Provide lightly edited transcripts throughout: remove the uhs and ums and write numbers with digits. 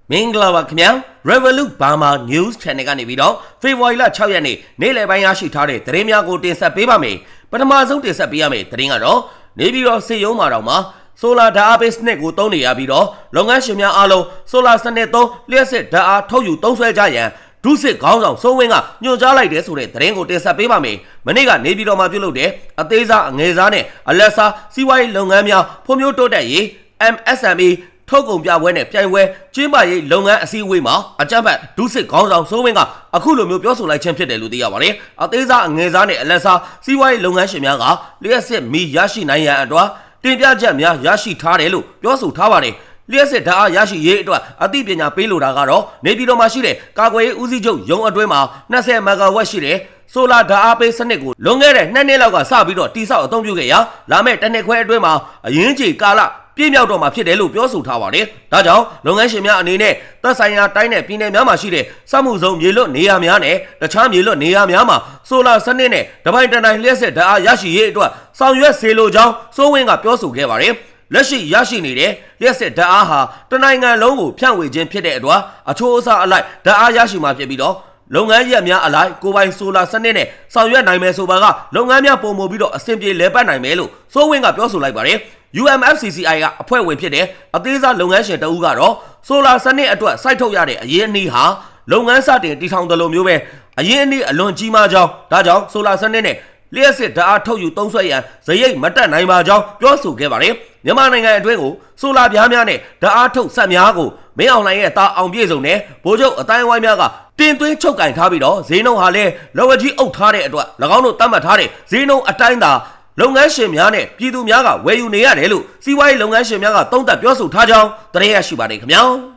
မင်္ဂလာပါခင်ဗျာ Revolut Burma News Channel ကနေပြီးတော့ဖေဖော်ဝါရီလ6ရက်နေ့နေ့လယ်ပိုင်းရရှိထားတဲ့သတင်းများကိုတင်ဆက်ပေးပါမယ်ပထမဆုံးတင်ဆက်ပေးရမယ့်သတင်းကတော့နေပြီးတော့စစ်ရုံးမှာတော့မှာဆိုလာဓာတ်အားပေးစနစ်ကိုသုံးနေရပြီးတော့လုပ်ငန်းရှင်များအားလုံးဆိုလာစနစ်သုံးလျှက်စစ်ဓာတ်အားထုတ်ယူသုံးစွဲကြရန်ဒုစစ်ခေါင်းဆောင်စိုးဝင်းကညွှန်ကြားလိုက်တဲ့ဆိုတဲ့သတင်းကိုတင်ဆက်ပေးပါမယ်။မနေ့ကနေပြီးတော့မှပြုလုပ်တဲ့အသေးစားအငယ်စားနဲ့အလက်စားစီးပွားရေးလုပ်ငန်းများဖွံ့ဖြိုးတိုးတက်ရေး MSME ထုတ်ကုန်ပြပွဲနဲ့ပြိုင်ပွဲကျင်းပရေးလုပ်ငန်းအစည်းအဝေးမှာအကြမ်းဖက်ဒုစစ်ခေါင်းဆောင်စိုးဝင်းကအခုလိုမျိုးပြောဆိုလိုက်ခြင်းဖြစ်တယ်လို့သိရပါတယ်။အသေးစားအငယ်စားနဲ့အလက်စားစီးပွားရေးလုပ်ငန်းရှင်များကလျှက်စစ်မီရရှိနိုင်ရန်အတွက်တင်ပြချက်များရရှိထားတယ်လို့ပြောဆိုထားပါတယ်။လျှက်စစ်ဓာတ်အားရရှိရေးအတွက်အသိပညာပေးလိုတာကတော့နေပြည်တော်မှာရှိတဲ့ကာကွယ်ရေးဦးစီးချုပ်ရုံးအတွင်းမှာ20မဂါဝက်ရှိတဲ့ဆိုလာဓာတ်အားပေးစနစ်ကိုလွန်ခဲ့တဲ့2နှစ်လောက်ကစပြီးတော့တိစောက်အသုံးပြုခဲ့ရာလာမယ့်တစ်နှစ်ခွဲအတွင်းမှာအရင်းကြီးကာလပြည့်မြောက်တော့မှာဖြစ်တယ်လို့ပြောဆိုထားပါတယ်။ဒါကြောင့်လုပ်ငန်းရှင်များအနေနဲ့သက်ဆိုင်ရာတိုင်းနဲ့ပြည်နယ်များမှာရှိတဲ့စက်မှုဇုံမြေလွတ်နေရာများနဲ့တခြားမြေလွတ်နေရာများမှာဆိုလာစနစ်နဲ့တပိုင်းတနိုင်လျှက်စစ်ဓာတ်အားရရှိရေးအတွက်ဆောင်ရွက်စေလိုကြောင်းစိုးဝင်းကပြောဆိုခဲ့ပါတယ်။လက်ရှိရရှိနေတဲ့လျှက်စစ်ဓာတ်အားဟာတနိုင်ငံလုံးကိုဖြန့်ဝေခြင်းဖြစ်တဲ့အတွက်အချိုးအစားအလိုက်ဓာတ်အားရရှိမှာဖြစ်ပြီးတော့လုပ်ငန်းရက်များအလိုက်ကိုပိုင်ဆိုလာစနစ်နဲ့ဆောင်ရွက်နိုင်မယ်ဆိုပါကလုပ်ငန်းများပုံမူပြီးတော့အဆင်ပြေလဲပတ်နိုင်မယ်လို့စိုးဝင်းကပြောဆိုလိုက်ပါတယ်။ UMFCCI ကအဖွဲ့ဝင်ဖြစ်တဲ့အသေးစားလုပ်ငန်းရှင်တဦးကတော့ဆိုလာစနစ်အတွက်စိုက်ထုတ်ရတဲ့အရင်းအနှီးဟာလုပ်ငန်းစတင်တည်ထောင်တယ်လို့မျိုးပဲအရင်းအနှီးအလွန်ကြီးမားကြောင်းဒါကြောင့်ဆိုလာစနစ်နဲ့လျှက်စစ်ဓာတ်အားထုတ်ယူသုံးစွဲရန်ဇရိတ်မတက်နိုင်ပါကြောင်းပြောဆိုခဲ့ပါတယ်။မြန်မာနိုင်ငံအတွင်းကိုဆိုလာပြားများနဲ့ဓာတ်အားထုတ်စက်များကိုမင်းအောင်လှိုင်ရဲ့တာအောင်ပြည့်စုံတဲ့ဗိုလ်ချုပ်အတိုင်းဝိုင်းများကတင်သွင်းချုပ်ကင်ထားပြီးတော့ဈေးနှုန်းဟာလည်းလော်ဝကြီးအုပ်ထားတဲ့အတွက်၎င်းတို့သတ်မှတ်ထားတဲ့ဈေးနှုန်းအတိုင်းသာလုပ်ငန်းရှင်များနဲ့ပြည်သူများကဝယ်ယူနေရတယ်လို့စီးပွားရေးလုပ်ငန်းရှင်များကသုံးသပ်ပြောဆိုထားကြောင်းသတင်းရရှိပါတယ်ခင်ဗျာ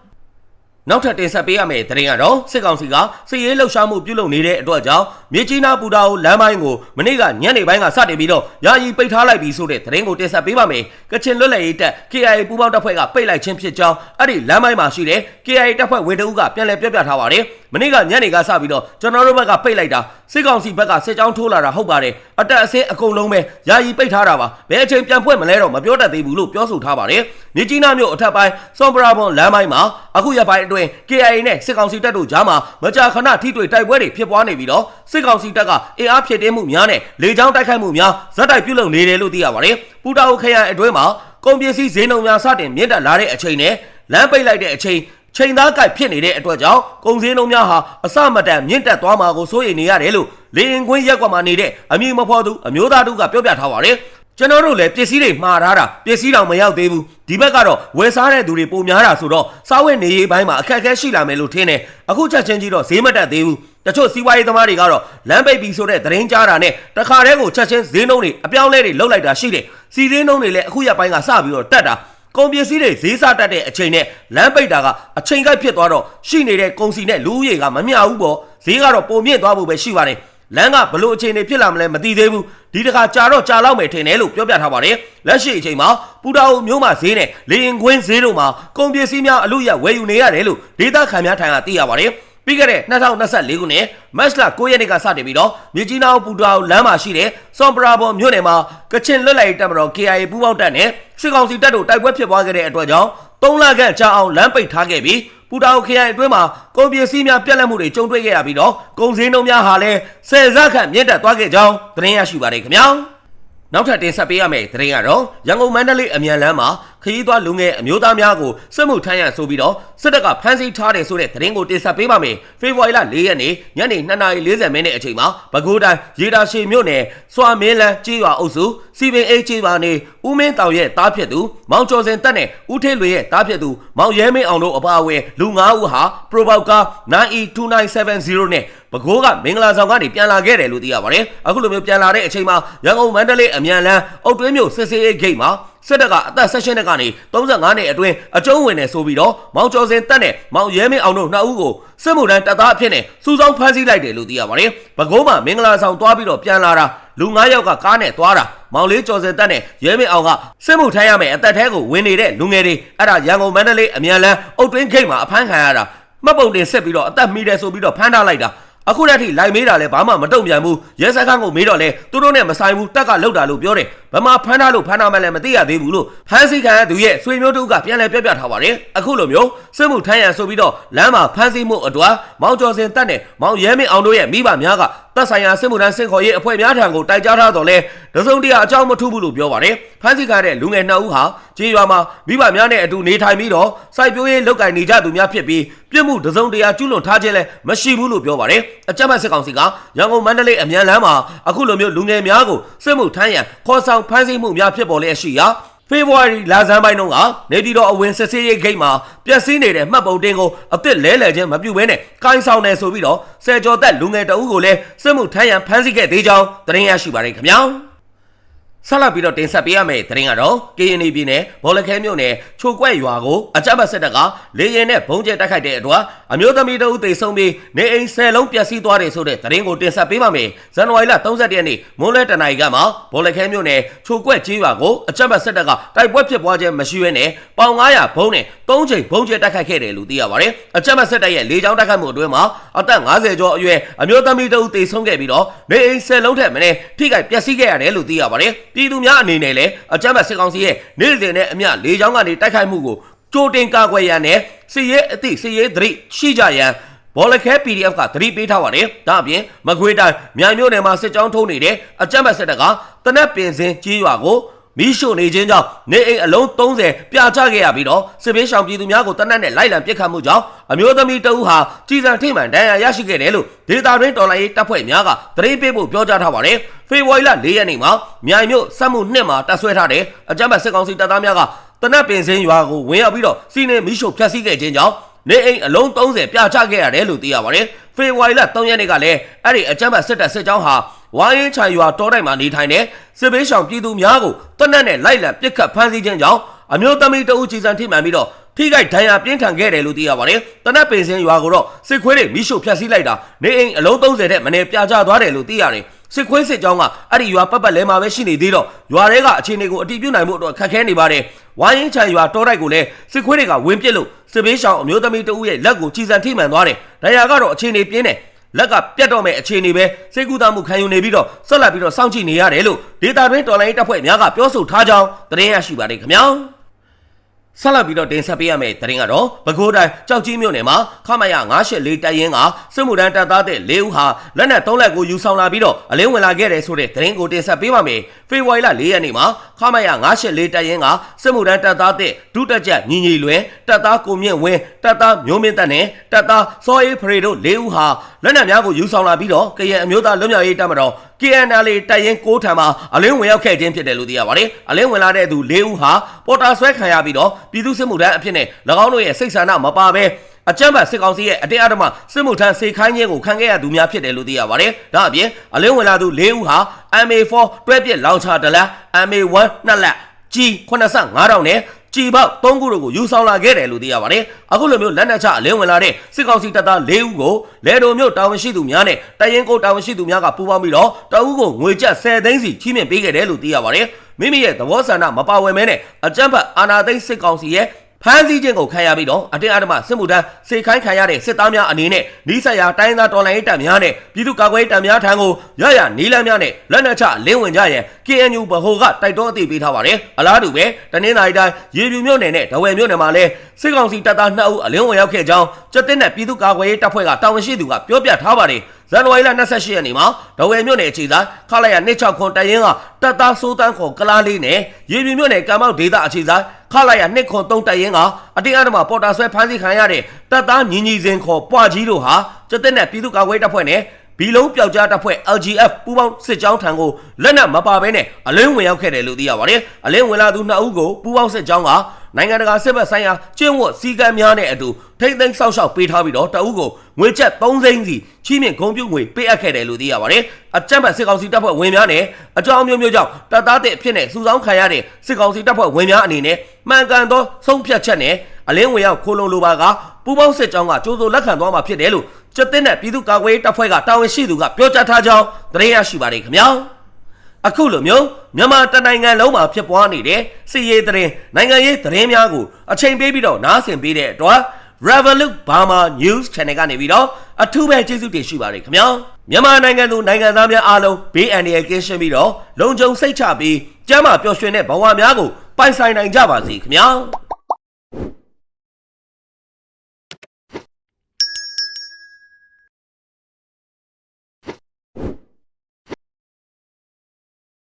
နောက်ထပ်တင်ဆက်ပေးရမယ့်သတင်းကတော့စစ်ကောင်စီကစစ်ရေးလှုပ်ရှားမှုပြုလုပ်နေတဲ့အတွက်ကြောင့်မြေကြီးနားပူတာကိုလမ်းပိုင်းကိုမနေ့ကညနေပိုင်းကစတင်ပြီးတော့ယာယီပိတ်ထားလိုက်ပြီးဆိုတဲ့သတင်းကိုတင်ဆက်ပေးပါမယ်။ကချင်လွတ်လပ်ရေးတပ် KIA ပူးပေါင်းတပ်ဖွဲ့ကပိတ်လိုက်ခြင်းဖြစ်ကြောင်းအဲ့ဒီလမ်းပိုင်းမှာရှိတဲ့ KIA တပ်ဖွဲ့ဝေတအုပ်ကပြန်လည်ပြောပြထားပါတယ်။မနေ့ကညနေကစပြီးတော့ကျွန်တော်တို့ဘက်ကပိတ်လိုက်တာစစ်ကောင်စီဘက်ကစစ်ကြောင်းထိုးလာတာဟုတ်ပါတယ်။အတက်အဆင်းအကုန်လုံးပဲယာယီပိတ်ထားတာပါ။ဘယ်အချိန်ပြန်ဖွင့်မလဲတော့မပြောတတ်သေးဘူးလို့ပြောဆိုထားပါတယ်။မြေကြီးနားမြို့အထက်ပိုင်းစွန်ပရာဘွန်လမ်းပိုင်းမှာအခုရက်ပိုင်းအတွင်း KIA နဲ့စစ်ကောင်စီတပ်တို့ကြားမှာမကြာခဏထိတွေ့တိုက်ပွဲတွေဖြစ်ပွားနေပြီးတော့စစ်ကောင်စီတပ်ကအင်အားဖြည့်တင်းမှုများနဲ့လေကြောင်းတိုက်ခိုက်မှုများဇက်တိုက်ပြုလုပ်နေတယ်လို့သိရပါတယ်။ပူတာအိုခရိုင်အတွင်းမှာကုန်ပစ္စည်းဈေးနှုန်းများစတင်မြင့်တက်လာတဲ့အချိန်နဲ့လမ်းပိတ်လိုက်တဲ့အချိန်သားကိုက်ဖြစ်နေတဲ့အတွက်ကြောင့်ကုန်စည်နှုန်းများဟာအစမတန်မြင့်တက်သွားမှာကိုစိုးရိမ်နေရတယ်လို့လေရင်ကွင်းရက်ကွက်မှာနေတဲ့အမည်မဖော်သူအမျိုးသားတို့ကပြောပြထားပါတယ်။ကျွန်တော်တို့လည်းပစ္စည်းတွေမှားထားတာပစ္စည်းတောင်မရောက်သေးဘူးဒီဘက်ကတော့ဝယ်စားတဲ့သူတွေပုံများတာဆိုတော့စားဝတ်နေရေးပိုင်းမှာအခက်အခဲရှိလာမယ်လို့ထင်တယ်အခုချက်ချင်းကြီးတော့ဈေးမတက်သေးဘူးတချို့စီးပွားရေးသမားတွေကတော့လမ်းပိတ်ပြီးဆိုတဲ့သတင်းကြားတာနဲ့တခါတည်းကိုချက်ချင်းဈေးနှုန်းတွေအပြောင်းလဲတွေလောက်လိုက်တာရှိတယ်စီဈေးနှုန်းတွေလည်းအခုရက်ပိုင်းကစပြီးတော့တက်တာကုန်ပစ္စည်းတွေဈေးစတက်တဲ့အချိန်နဲ့လမ်းပိတ်တာကအချိန်ကိုက်ဖြစ်သွားတော့ရှိနေတဲ့ကုန်စည်နဲ့လူဦးရေကမမျှဘူးပေါ့ဈေးကတော့ပုံမြင့်သွားဖို့ပဲရှိပါတယ်လမ်းကဘလို့အခြေအနေဖြစ်လာမလဲမသိသေးဘူးဒီတခါကြာတော့ကြာလောက်မယ်ထင်တယ်လို့ပြောပြထားပါတယ်လက်ရှိအချိန်မှာပူတာအိုမျိုးမှာဈေးနဲ့လေရင်ကွင်းဈေးတို့မှာကုန်ပစ္စည်းများအလို့ရဝယ်ယူနေရတယ်လို့ဒေသခံများထံကသိရပါတယ်ပြီးခဲ့တဲ့2024ခုနှစ်မတ်လ9ရက်နေ့ကစတင်ပြီးတော့မြေကြီးနားပူတာအိုလမ်းမှာရှိတဲ့စွန်ပရာဘွန်မြို့နယ်မှာကချင်လွတ်လပ်ရေးတပ်မတော် KIA ပူးပေါင်းတပ်နဲ့စစ်ကောင်စီတပ်တို့တိုက်ပွဲဖြစ်ပွားခဲ့တဲ့အတွက်ကြောင့်3လခန့်ကြာအောင်လမ်းပိတ်ထားခဲ့ပြီးပူတာအိုခရိုင်အတွင်းမှာကုန်ပစ္စည်းများပြက်လက်မှုတွေကြုံတွေ့ခဲ့ရပြီးတော့ကုန်စည်နှုန်းများဟာလည်း10ဆခန့်မြင့်တက်သွားခဲ့ကြောင်းသတင်းရရှိပါတယ်ခင်ဗျာနောက်ထပ်တင်ဆက်ပေးရမယ့်သတင်းကတော့ရန်ကုန်မန္တလေးအမြန်လမ်းမှာခရီးသွားလူငယ်အမျိုးသားများကိုစစ်မှုထမ်းရဆိုပြီးတော့စစ်တပ်ကဖမ်းဆီးထားတယ်ဆိုတဲ့သတင်းကိုတင်ဆက်ပေးပါမယ်။ဖေဖော်ဝါရီလ4ရက်နေ့ညနေ2:40မိနစ်အချိန်မှာပဲခူးတိုင်းရေတာရှည်မြို့နယ်စွာမင်းလန်းကျေးရွာအုပ်စုစီပင်အေးကျေးရွာနေဦးမင်းတောင်ရဲ့တားဖြစ်သူမောင်ကျော်စင်တက်နဲ့ဦးထေးလွေရဲ့တားဖြစ်သူမောင်ရဲမင်းအောင်တို့အပါအဝင်လူ9ဦးဟာ Proboka 9E2970 နဲ့ပဲခူးကမင်္ဂလာဆောင်ကနေပြန်လာခဲ့တယ်လို့သိရပါတယ်။အခုလိုမျိုးပြန်လာတဲ့အချိန်မှာရန်ကုန်မန္တလေးအမြန်လမ်းအုတ်တွင်းမြို့စစ်စေးဂိတ်မှာစစ်တပ်ကအသက်16နှစ်ကနေ35နှစ်အတွင်းအကျုံးဝင်နေဆိုပြီးတော့မောင်ကျော်စင်တက်နဲ့မောင်ရဲမင်းအောင်တို့2ဦးကိုစစ်မှုထမ်းတပ်သားအဖြစ်နဲ့စူးစောင်းဖမ်းဆီးလိုက်တယ်လို့သိရပါတယ်။ပဲခူးမှာမင်္ဂလာဆောင်သွားပြီးတော့ပြန်လာတာလူ9ယောက်ကကားနဲ့သွားတာမောင်လေးကျော်စင်တက်နဲ့ရဲမင်းအောင်ကစစ်မှုထမ်းရမယ်အသက်ထဲကိုဝင်နေတဲ့လူငယ်တွေအဲ့ဒါရန်ကုန်မန္တလေးအမြန်လမ်းအုတ်တွင်းဂိတ်မှာအဖမ်းခံရတာမှတ်ပုံတင်ဆက်ပြီးတော့အသက်မိတယ်ဆိုပြီးတော့ဖမ်းထားလိုက်တာအခုတည်းထိလိုက်မေးတာလဲဘာမှမတုံ့ပြန်ဘူးရဲစခန်းကိုမေးတော့လဲသူတို့နဲ့မဆိုင်ဘူးတက်ကလောက်တာလို့ပြောတယ် ဗမာဖမ်းထားလို့ဖမ်းထားမှလည်းမသိရသေးဘူးလို့ဖမ်းဆီးခံရသူရဲ့ဆွေမျိုးတို့ကပြန်လည်ပြပြထားပါတယ်အခုလိုမျိုးစစ်မှုထမ်းရန်ဆိုပြီးတော့လမ်းမှာဖမ်းဆီးမှုအတွက်မောင်ကျော်စင်တပ်နဲ့မောင်ရဲမင်းအောင်တို့ရဲ့မိဘများကသက်ဆိုင်ရာစစ်မှုထမ်းစင်ခေါ်ရေးအဖွဲ့များထံကိုတိုက်ကြားထားတော့လဲတစုံတရာအကြောင်းမထူးဘူးလို့ပြောပါတယ်ဖမ်းဆီးခံတဲ့လူငယ်2ဦးဟာကြေးရွာမှာမိဘများနဲ့အတူနေထိုင်ပြီးတော့စိုက်ပျိုးရေးလုပ်ကိုင်နေကြသူများဖြစ်ပြီးပြစ်မှုတစုံတရာကျူးလွန်ထားခြင်းလည်းမရှိဘူးလို့ပြောပါတယ်အကြမ်းဖက်စစ်ကောင်စီကရန်ကုန်မန္တလေးအမြန်လမ်းမှာအခုလိုမျိုးလူငယ်များကိုစစ်မှုထမ်းရန်ခေါ်ဆောင်ဖမ်းဆီးမှုများဖြစ်ပေါ်လျက်ရှိရာဖေဖော်ဝါရီလဆန်းပိုင်းတုန်းကနေပြည်တော်အဝင်စစ်ဆေးရေးဂိတ်မှာပျက်စီးနေတဲ့မှတ်ပုံတင်ကိုအစ်စ်လဲလှယ်ခြင်းမပြုဘဲနဲ့ကိုင်းဆောင်နေဆိုပြီးတော့ဆယ်ကျော်သက်လူငယ်တအုပ်ကိုလည်းစစ်မှုထမ်းရန်ဖမ်းဆီးခဲ့သေးကြောင်းသတင်းရရှိပါတယ်ခင်ဗျာဆက်လက်ပြီးတော့တင်ဆက်ပေးရမယ့်သတင်းကတော့ KNY ပြည်နယ်ဘောလခဲမြို့နယ်ချိုကွက်ရွာကိုအကြမ်းဖက်စစ်တပ်ကလေရင်နဲ့ဘုံကျဲတိုက်ခိုက်တဲ့အတွက်အမျိုးသမီးတဦးသေဆုံးပြီးနေအိမ်10လုံးပျက်စီးသွားတယ်ဆိုတဲ့သတင်းကိုတင်ဆက်ပေးပါမယ်။ဇန်နဝါရီလ31ရက်နေ့မွန်းလွဲတနာရီကမှဘောလခဲမြို့နယ်ချိုကွက်ကျေးရွာကိုအကြမ်းဖက်စစ်တပ်ကတိုက်ပွဲဖြစ်ပွားခြင်းမရှိဘဲနဲ့ပေါင်900ဘုံနဲ့3ချိန်ဘုံကျဲတိုက်ခိုက်ခဲ့တယ်လို့သိရပါတယ်။အကြမ်းဖက်စစ်တပ်ရဲ့လေကြောင်းတိုက်ခိုက်မှုအတွင်းမှာအသက်50ကျော်အရွယ်အမျိုးသမီးတဦးသေဆုံးခဲ့ပြီးတော့နေအိမ်10လုံးထက်မနည်းထိခိုက်ပျက်စီးခဲ့ရတယ်လို့သိရပါတယ်။ပြည်သူများအနေနဲ့လည်းအကြမ်းဖက်စစ်ကောင်စီရဲ့နေ့စဉ်နဲ့အမျှလေကြောင်းကနေတိုက်ခိုက်မှုကိုကြိုတင်ကာကွယ်ရန်နဲ့စစ်ရေးအသည့်စစ်ရေးသတိရှိကြရန်ဘောလခဲ PDF ကသတိပေးထားပါတယ်။ဒါအပြင်မကွေးတိုင်းမြိုင်မြို့နယ်မှာစစ်ကြောင်းထိုးနေတဲ့အကြမ်းဖက်စစ်တပ်ကတနက်ပင်စင်ကြီးရွာကိုမီးရှို့နေခြင်းကြောင့်နေအိမ်အလုံး30ပြာချခဲ့ရပြီးတော့စစ်ဘေးရှောင်ပြည်သူများကိုတနက်နဲ့လိုက်လံပစ်ခတ်မှုကြောင့်အမျိုးသမီးတဦးဟာကြီးစံထိမှန်ဒဏ်ရာရရှိခဲ့တယ်လို့ဒေတာတွင်တော်လိုင်းရေးတပ်ဖွဲ့များကသတင်းပေးဖို့ပြောကြားထားပါတယ်။ဖေဖော်ဝါရီလ4ရက်နေ့မှာမြိုင်မြို့စက်မှု2မှာတပ်ဆွဲထားတဲ့အကြမ်းဖက်စစ်ကောင်စီတပ်သားများကတနက်ပင်စင်ရွာကိုဝင်ရောက်ပြီးတော့စီးနေမီးရှို့ဖျက်ဆီးခဲ့ခြင်းကြောင့်နေအိမ်အလုံး30ပြာချခဲ့ရတယ်လို့သိရပါတယ်။ဖေဖော်ဝါရီလ3ရက်နေ့ကလည်းအဲ့ဒီအကြမ်းဖက်စစ်တပ်စစ်ကြောင်းဟာဝိုင်းရင်ချရွာတောတိုက်မှာနေထိုင်တဲ့စစ်ဘေးရှောင်ပြည်သူများကိုတနက်နဲ့လိုက်လံပစ်ခတ်ဖမ်းဆီးခြင်းကြောင့်အမျိုးသမီးတဦးကြီးစံထိမှန်ပြီးတော့ထိခိုက်ဒဏ်ရာပြင်းထန်ခဲ့တယ်လို့သိရပါတယ်။တနက်ပင်စင်ရွာကိုတော့စစ်ခွေးတွေမိရှုဖျက်ဆီးလိုက်တာနေအိမ်အလုံး30တဲ့မနေ့ပြာချသွားတယ်လို့သိရတယ်။စစ်ခွေးစစ်ကြောင်းကအဲ့ဒီရွာပတ်ပတ်လဲမှာပဲရှိနေသေးတော့ရွာတွေကအခြေအနေကိုအတိပြုနိုင်မှုအတွက်ခက်ခဲနေပါတယ်။ဝိုင်းရင်ချရွာတောတိုက်ကိုလည်းစစ်ခွေးတွေကဝင်ပစ်လို့စစ်ဘေးရှောင်အမျိုးသမီးတဦးရဲ့လက်ကိုကြီးစံထိမှန်သွားတယ်။ဒဏ်ရာကတော့အခြေအနေပြင်းတယ်လက်ကပြတ်တော့မဲ့အခြေအနေပဲစိတ်ကူးသားမှုခံယူနေပြီးတော့ဆက်လက်ပြီးတော့စောင့်ကြည့်နေရတယ်လို့ဒေတာတွင်တော်လိုင်းတပ်ဖွဲ့များကပြောဆိုထားကြောင်းသတင်းရရှိပါတယ်ခင်ဗျာဆက်လက်ပြီးတော့တင်ဆက်ပေးရမယ့်သတင်းကတော့ပဲခူးတိုင်းကြောက်ကြီးမြို့နယ်မှာခမရ984တပ်ရင်းကစစ်မှုထမ်းတပ်သားတဲ့4ဦးဟာလက်နက်3လက်ကိုယူဆောင်လာပြီးတော့အလင်းဝင်လာခဲ့တယ်ဆိုတဲ့သတင်းကိုတင်ဆက်ပေးပါမယ်။ဖေဖော်ဝါရီလ4ရက်နေ့မှာခမရ984တပ်ရင်းကစစ်မှုထမ်းတပ်သားတဲ့ဒုတက်ချက်ညီညီလွင်တပ်သားကိုမြင့်ဝင်းတပ်သားမျိုးမင်းတပ်နဲ့တပ်သားစောအေးဖရေတို့4ဦးဟာလက်နက်များကိုယူဆောင်လာပြီးတော့ကရင်အမျိုးသားလွတ်မြောက်ရေးတပ်မတော် KNL တပ်ရင်း9ထံမှာအလင်းဝင်ရောက်ခဲ့ခြင်းဖြစ်တယ်လို့သိရပါတယ်။အလင်းဝင်လာတဲ့သူ4ဦးဟာပေါ်တာဆွဲခံရပြီးတော့ပြည်သူ့စစ်မှုထမ်းအဖြစ်နဲ့၎င်းတို့ရဲ့စိတ်ဆန္ဒမပါဘဲအကြမ်းဖက်စစ်ကောင်စီရဲ့အတင်းအဓမ္မစစ်မှုထမ်းစေခိုင်းခြင်းကိုခံခဲ့ရသူများဖြစ်တယ်လို့သိရပါတယ်။ဒါအပြင်အလင်းဝင်လာသူ4ဦးဟာ MA4 တွဲပစ်လောင်ချတလက် MA1 2လက် G85,000 နဲ့ကြည်ပေါက်3ခုတို့ကိုယူဆောင်လာခဲ့တယ်လို့သိရပါတယ်။အခုလိုမျိုးလက်နက်ချအလင်းဝင်လာတဲ့စစ်ကောင်စီတပ်သား4ဦးကိုလဲဒိုမြို့တာဝန်ရှိသူများနဲ့တရင်ကိုတာဝန်ရှိသူများကပူးပေါင်းပြီးတော့တအုပ်ကိုငွေကျပ်10သိန်းစီချီးမြှင့်ပေးခဲ့တယ်လို့သိရပါတယ်။မိမိရဲ့သဘောဆန္ဒမပါဝင်မဲနဲ့အကြမ်းဖက်အာဏာသိမ်းစစ်ကောင်စီရဲ့ဖမ်းဆီးခြင်းကိုခံရပြီးတော့အတင်းအဓမ္မစစ်မှုထမ်းစေခိုင်းခံရတဲ့စစ်သားများအနေနဲ့နီးစပ်ရာတိုင်းသားတော်လှန်ရေးတပ်များနဲ့ပြည်သူ့ကာကွယ်ရေးတပ်များထံကိုရရနီးလန်းများနဲ့လက်နက်ချလင်းဝင်ကြရန် KNU ဗဟိုကတိုက်တွန်းအသိပေးထားပါတယ်။အလားတူပဲတနင်္လာရီတိုင်းရေပြူမြို့နယ်နဲ့ဒဝယ်မြို့နယ်မှာလည်းစစ်ကောင်စီတပ်သား2ဦးအလင်းဝင်ရောက်ခဲ့ကြောင်းကျတဲ့နဲ့ပြည်သူ့ကာကွယ်ရေးတပ်ဖွဲ့ကတာဝန်ရှိသူကပြောပြထားပါတယ်။ဇန်နဝါရီလ28ရက်နေ့မှာဒဝယ်မြို့နယ်အခြေဆိုင်ခလာရ269တပ်ရင်းကတပ်သားစိုးတန်းခေါ်ကလားလေးနဲ့ရေပြူမြို့နယ်ကံမောက်ဒေသအခြေဆိုင်ခလာရ203တပ်ရင်းကအတင်းအဓမ္မပေါ်တာဆွဲဖမ်းဆီးခံရတဲ့တပ်သားညီညီစင်ခေါ်ပွားကြီးတို့ဟာကျတဲ့နဲ့ပြည်သူ့ကာကွယ်ရေးတပ်ဖွဲ့နဲ့ဘီလုံးပျောက်ကြားတပ်ဖွဲ့ LGF ပူးပေါင်းစစ်ကြောင်းထံကိုလက်နက်မပါဘဲနဲ့အလင်းဝင်ရောက်ခဲ့တယ်လို့သိရပါတယ်။အလင်းဝင်လာသူ2ဦးကိုပူးပေါင်းစစ်ကြောင်းကနိုင်ငံတကာစစ်ဘက်ဆိုင်ရာကျင့်ဝတ်စည်းကမ်းများနဲ့အတူထိမ့်သိမ်းဆောက်ရှောက်ပေးထားပြီးတော့တအုပ်ကိုငွေကျပ်3သိန်းစီချီးမြှင့်ဂုဏ်ပြုငွေပေးအပ်ခဲ့တယ်လို့သိရပါတယ်။အကြမ်းဖက်စစ်ကောင်စီတပ်ဖွဲ့ဝင်များနဲ့အကြောင်းမျိုးမျိုးကြောင့်တပ်သားတဲ့အဖြစ်နဲ့စုဆောင်းခံရတဲ့စစ်ကောင်စီတပ်ဖွဲ့ဝင်များအနေနဲ့မှန်ကန်သောဆုံးဖြတ်ချက်နဲ့အလင်းဝင်ရောက်ခိုးလုံလိုပါကပူးပေါင်းစစ်ကြောင်းကကြိုးစိုးလက်ခံသွားမှာဖြစ်တယ်လို့ကျတဲ့နဲ့ပြည်သူ့ကာကွယ်ရေးတပ်ဖွဲ့ကတာဝန်ရှိသူကပြောကြားထားကြောင်းသတင်းရရှိပါတယ်ခင်ဗျာ။အခုလိုမျိုးမြန်မာတနိုင်ငံလုံးမှာဖြစ်ပွားနေတဲ့စစ်ရေးသတင်းနိုင်ငံရေးသတင်းများကိုအချိန်ပေးပြီးတော့နားဆင်ပေးတဲ့အတွက် Revolut Burma News Channel ကနေပြီးတော့အထူးပဲကျေးဇူးတင်ရှိပါတယ်ခင်ဗျာမြန်မာနိုင်ငံသူနိုင်ငံသားများအားလုံးဘေးအန္တရာယ်ကင်းရှင်းပြီးတော့လုံခြုံစိတ်ချပြီးကျန်းမာပျော်ရွှင်တဲ့ဘဝများကိုပိုင်ဆိုင်နိုင်ကြပါစေခင်ဗျာ